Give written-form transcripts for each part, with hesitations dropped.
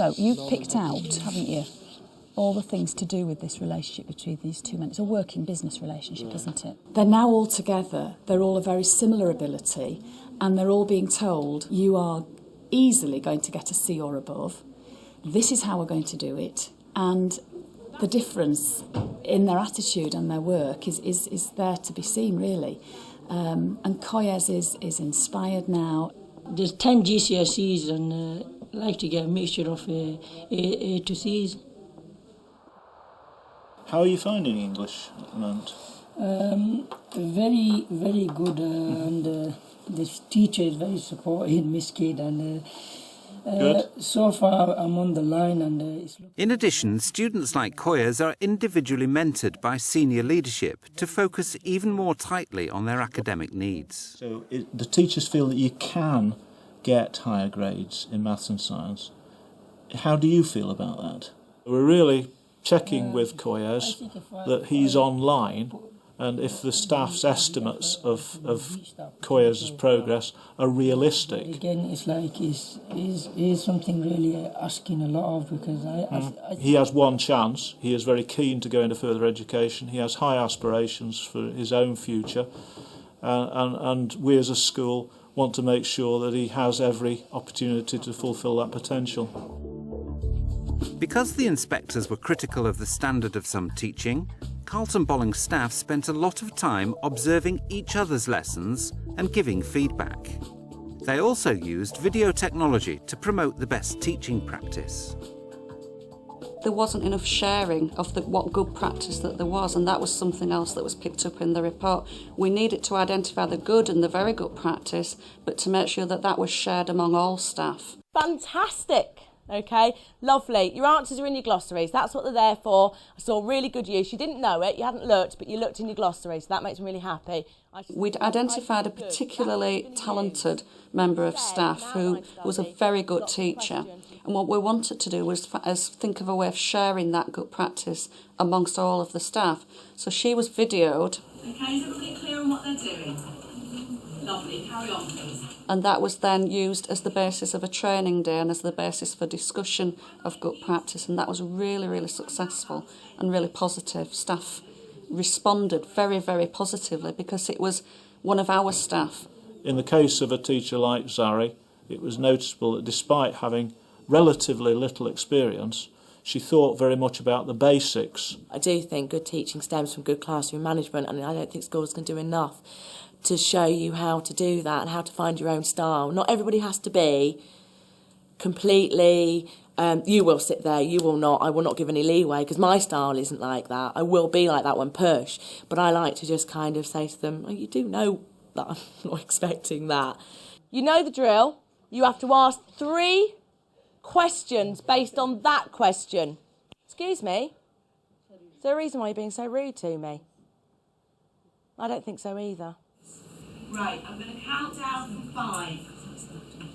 So you've picked out, haven't you, all the things to do with this relationship between these two men. It's a working business relationship, isn't it? They're now all together. They're all a very similar ability, and they're all being told, you are easily going to get a C or above. This is how we're going to do it. And the difference in their attitude and their work is there to be seen, really. And Koyes is inspired now. There's 10 GCSEs and I like to get a mixture of A to C's. How are you finding English at the moment? Very, very good, and the teacher is very supportive, Miss Kidd, and so far I'm on the line. In addition, students like Koyes are individually mentored by senior leadership to focus even more tightly on their academic needs. So the teachers feel that you can get higher grades in maths and science. How do you feel about that? We're really checking with Koyes that he's online, and if the staff's estimates of Koyes' progress are realistic. Again, it's like he's something really asking a lot of, because he has one chance. He is very keen to go into further education. He has high aspirations for his own future, and we as a school want to make sure that he has every opportunity to fulfil that potential. Because the inspectors were critical of the standard of some teaching, Carlton Bolling staff spent a lot of time observing each other's lessons and giving feedback. They also used video technology to promote the best teaching practice. There wasn't enough sharing of what good practice that there was, and that was something else that was picked up in the report. We needed to identify the good and the very good practice, but to make sure that that was shared among all staff. Fantastic! Okay, lovely. Your answers are in your glossaries. That's what they're there for. I saw really good use. You didn't know it, you hadn't looked, but you looked in your glossary, so that makes me really happy. We'd identified a particularly talented member of staff who was a very good teacher. And what we wanted to do was think of a way of sharing that good practice amongst all of the staff. So she was videoed. Okay, is everybody clear on what they're doing? Lovely, carry on please. And that was then used as the basis of a training day and as the basis for discussion of good practice, and that was really, really successful and really positive. Staff responded very, very positively because it was one of our staff. In the case of a teacher like Zari, it was noticeable that despite having relatively little experience, she thought very much about the basics. I do think good teaching stems from good classroom management, and I don't think schools can do enough to show you how to do that and how to find your own style. Not everybody has to be completely, you will sit there, you will not, I will not give any leeway, because my style isn't like that. I will be like that when pushed, but I like to just kind of say to them, oh, you do know that I'm not expecting that. You know the drill. You have to ask 3 questions based on that question. Excuse me? Is there a reason why you're being so rude to me? I don't think so either. Right, I'm going to count down from 5.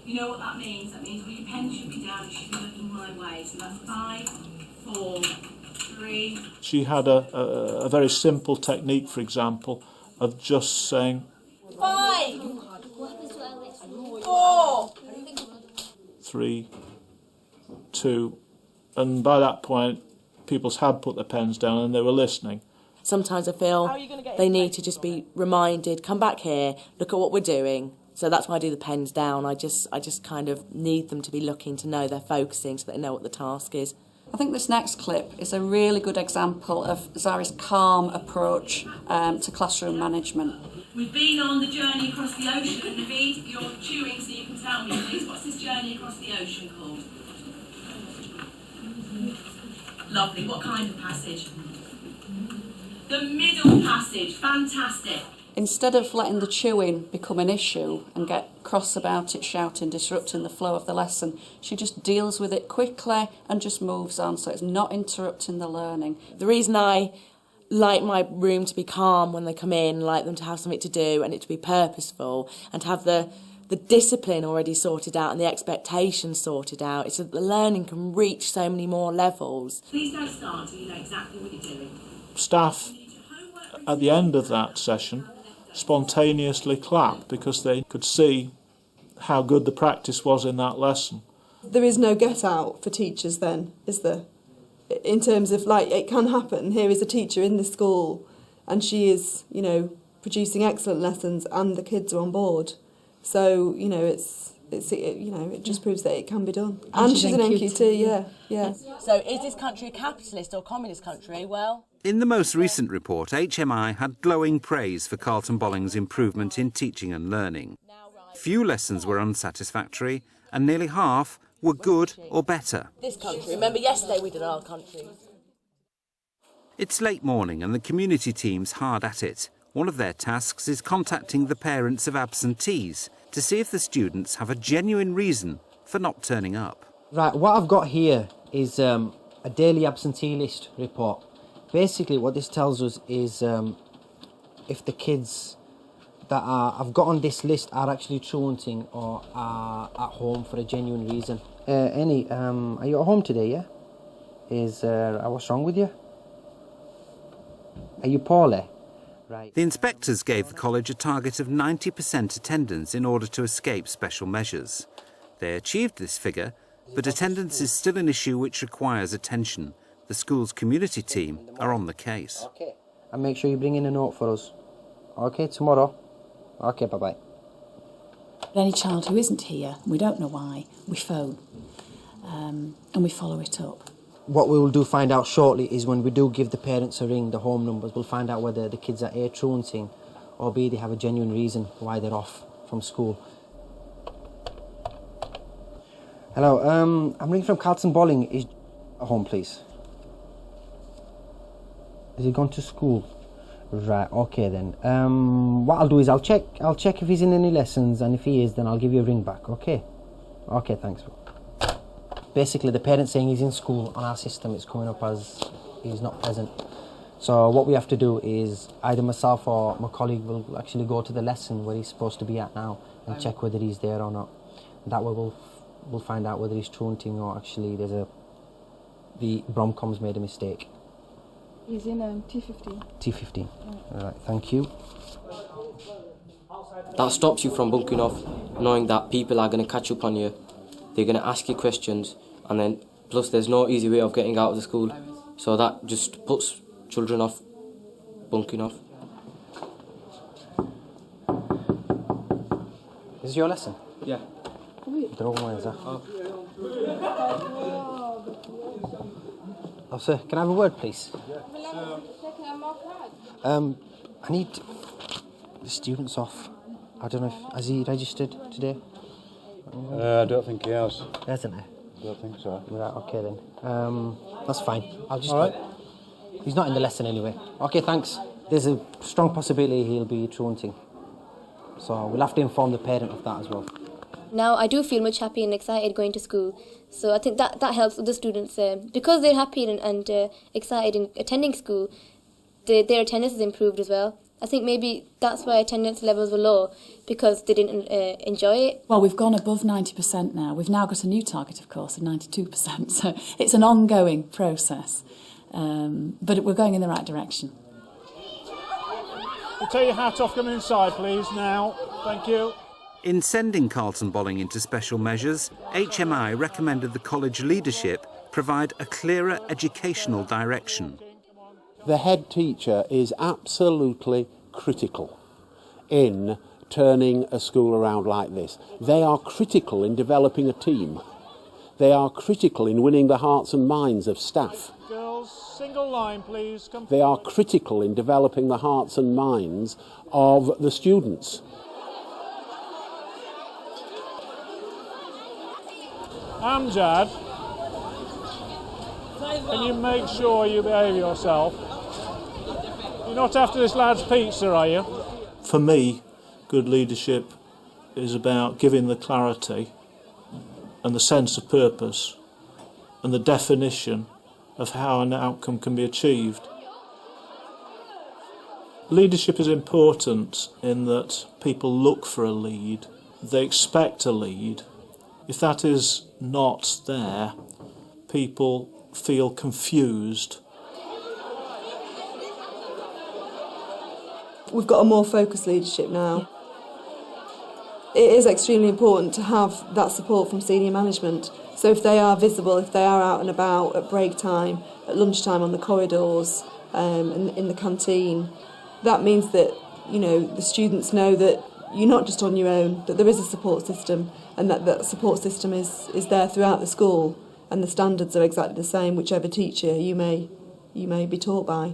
You know what that means? That means your pen should be down, it should be looking my way. So that's 5, 4, 3. She had a very simple technique, for example, of just saying 5, 4, 3, 2, and by that point people had put their pens down and they were listening. Sometimes I feel they need to just be reminded, come back here, look at what we're doing. So that's why I do the pens down. I just kind of need them to be looking, to know they're focusing, so that they know what the task is. I think this next clip is a really good example of Zari's calm approach to classroom management. We've been on the journey across the ocean. Naveed, you're chewing so you can tell me, please, what's this journey across the ocean called? Lovely. What kind of passage? The middle passage. Fantastic. Instead of letting the chewing become an issue and get cross about it, shouting, disrupting the flow of the lesson, she just deals with it quickly and just moves on, so it's not interrupting the learning. The reason I like my room to be calm when they come in, like them to have something to do and it to be purposeful and to have the discipline already sorted out and the expectations sorted out, it's that the learning can reach so many more levels. Please don't start until you know exactly what you're doing. Staff at the end of that session spontaneously clapped because they could see how good the practice was in that lesson. There is no get out for teachers then, is there? In terms of, like, it can happen. Here is a teacher in the school and she is, you know, producing excellent lessons and the kids are on board. So, you know, it just proves that it can be done. And she's an NQT, yeah. So is this country a capitalist or communist country? Well... In the most recent report, HMI had glowing praise for Carlton Bolling's improvement in teaching and learning. Few lessons were unsatisfactory and nearly half were good or better. This country, remember yesterday we did our country. It's late morning and the community team's hard at it. One of their tasks is contacting the parents of absentees to see if the students have a genuine reason for not turning up. Right, what I've got here is a daily absentee list report. Basically what this tells us is if the kids that I've got on this list are actually truanting or are at home for a genuine reason. Annie, are you at home today, yeah? What's wrong with you? Are you poorly? Right. The inspectors gave the college a target of 90% attendance in order to escape special measures. They achieved this figure, but attendance is still an issue which requires attention. The school's community team are on the case. Okay. And make sure you bring in a note for us. Okay, tomorrow. Okay, bye-bye. Any child who isn't here, we don't know why, we phone and we follow it up. What we will find out shortly is when we do give the parents a ring, the home numbers, we'll find out whether the kids are A, truanting, or B, they have a genuine reason why they're off from school. Hello, I'm ringing from Carlton Bolling. Is at home, please? Has he gone to school? Right, okay then. What I'll do is I'll check if he's in any lessons, and if he is, then I'll give you a ring back, okay? Okay, thanks. Basically, the parent's saying he's in school. On our system, it's coming up as he's not present. So what we have to do is either myself or my colleague will actually go to the lesson where he's supposed to be at now and check whether he's there or not. That way we'll find out whether he's truanting or actually the Bromcom's made a mistake. He's in T15. T15. All right, thank you. That stops you from bunking off, knowing that people are going to catch up on you. They're going to ask you questions, and then plus there's no easy way of getting out of the school, so that just puts children off bunking off. Is this your lesson? Yeah. The wrong way, is that? Oh, sir, can I have a word, please? I need the students off. I don't know if... Has he registered today? I don't think he has. Hasn't he? I don't think so. Right, okay then. That's fine. I'll just... All right. He's not in the lesson anyway. Okay, thanks. There's a strong possibility he'll be truanting. So we'll have to inform the parent of that as well. Now I do feel much happy and excited going to school. So I think that helps the students. Because they're happy and excited in attending school, their attendance is improved as well. I think maybe that's why attendance levels were low, because they didn't enjoy it. Well, we've gone above 90% now. We've now got a new target, of course, of 92%. So it's an ongoing process. But we're going in the right direction. We'll take your hat off, come inside, please, now. Thank you. In sending Carlton Bolling into special measures, HMI recommended the college leadership provide a clearer educational direction. The head teacher is absolutely critical in turning a school around like this. They are critical in developing a team. They are critical in winning the hearts and minds of staff. Girls, single line, please. Come. They are critical in developing the hearts and minds of the students. Amjad, can you make sure you behave yourself? You're not after this lad's pizza, are you? For me, good leadership is about giving the clarity and the sense of purpose and the definition of how an outcome can be achieved. Leadership is important in that people look for a lead, they expect a lead. If that is not there, people feel confused. We've got a more focused leadership now. It is extremely important to have that support from senior management So if they are visible, if they are out and about at break time, at lunchtime on the corridors, and in the canteen, that means that, you know, the students know that you're not just on your own, that there is a support system, and that support system is there throughout the school, and the standards are exactly the same, whichever teacher you may be taught by.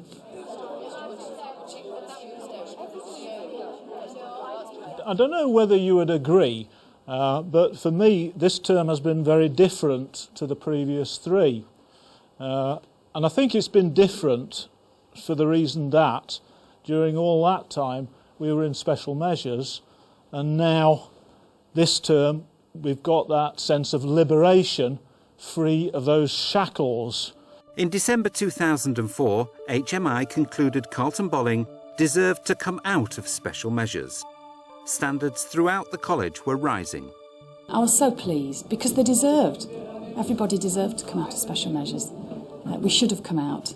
I don't know whether you would agree, but for me this term has been very different to the previous three. And I think it's been different for the reason that during all that time we were in special measures, and now this term we've got that sense of liberation, free of those shackles. In December 2004, HMI concluded Carlton Bolling deserved to come out of special measures. Standards throughout the college were rising. I was so pleased because they deserved. Everybody deserved to come out of special measures. We should have come out.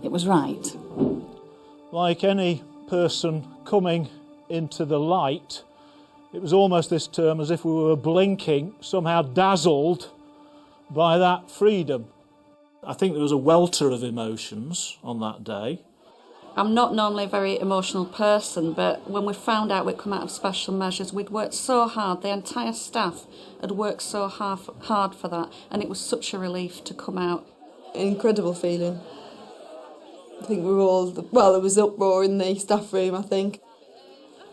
It was right. Like any person coming into the light, it was almost this term as if we were blinking, somehow dazzled by that freedom. I think there was a welter of emotions on that day. I'm not normally a very emotional person, but when we found out we'd come out of special measures, we'd worked so hard, the entire staff had worked so hard for that, and it was such a relief to come out. An incredible feeling. I think we were all, well, there was uproar in the staff room, I think.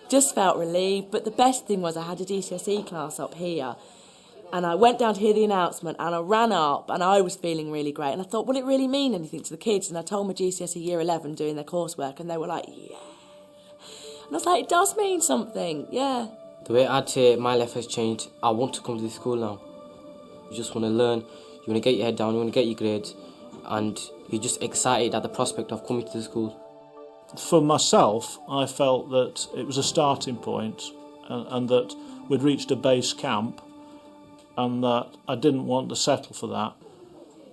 Just felt relieved, but the best thing was I had a GCSE class up here, and I went down to hear the announcement, and I ran up, and I was feeling really great, and I thought, will it really mean anything to the kids? And I told my GCSE Year 11 doing their coursework, and they were like, yeah. And I was like, it does mean something, yeah. The way I'd say my life has changed, I want to come to this school now. You just want to learn, you want to get your head down, you want to get your grades, and you're just excited at the prospect of coming to the school. For myself, I felt that it was a starting point, and that we'd reached a base camp, and that I didn't want to settle for that.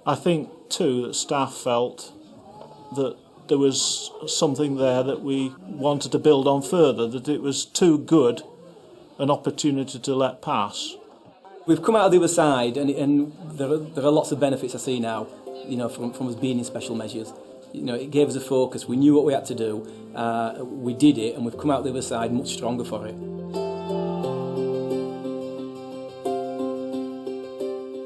I think too that staff felt that there was something there that we wanted to build on further, that it was too good an opportunity to let pass. We've come out of the other side, and there are lots of benefits I see now, you know, from us being in special measures. You know, it gave us a focus, we knew what we had to do, we did it, and we've come out the other side much stronger for it.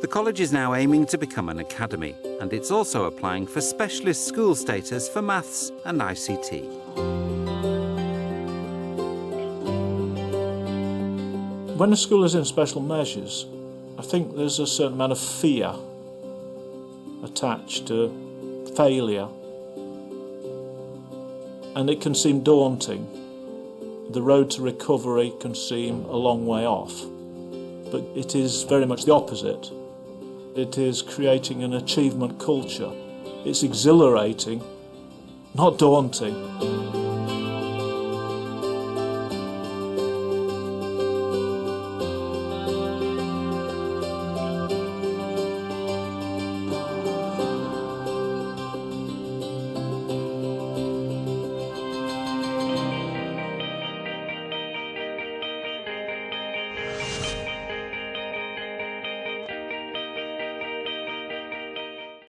The college is now aiming to become an academy, and it's also applying for specialist school status for maths and ICT. When a school is in special measures, I think there's a certain amount of fear attached to failure, and it can seem daunting. The road to recovery can seem a long way off, but it is very much the opposite. It is creating an achievement culture. It's exhilarating, not daunting.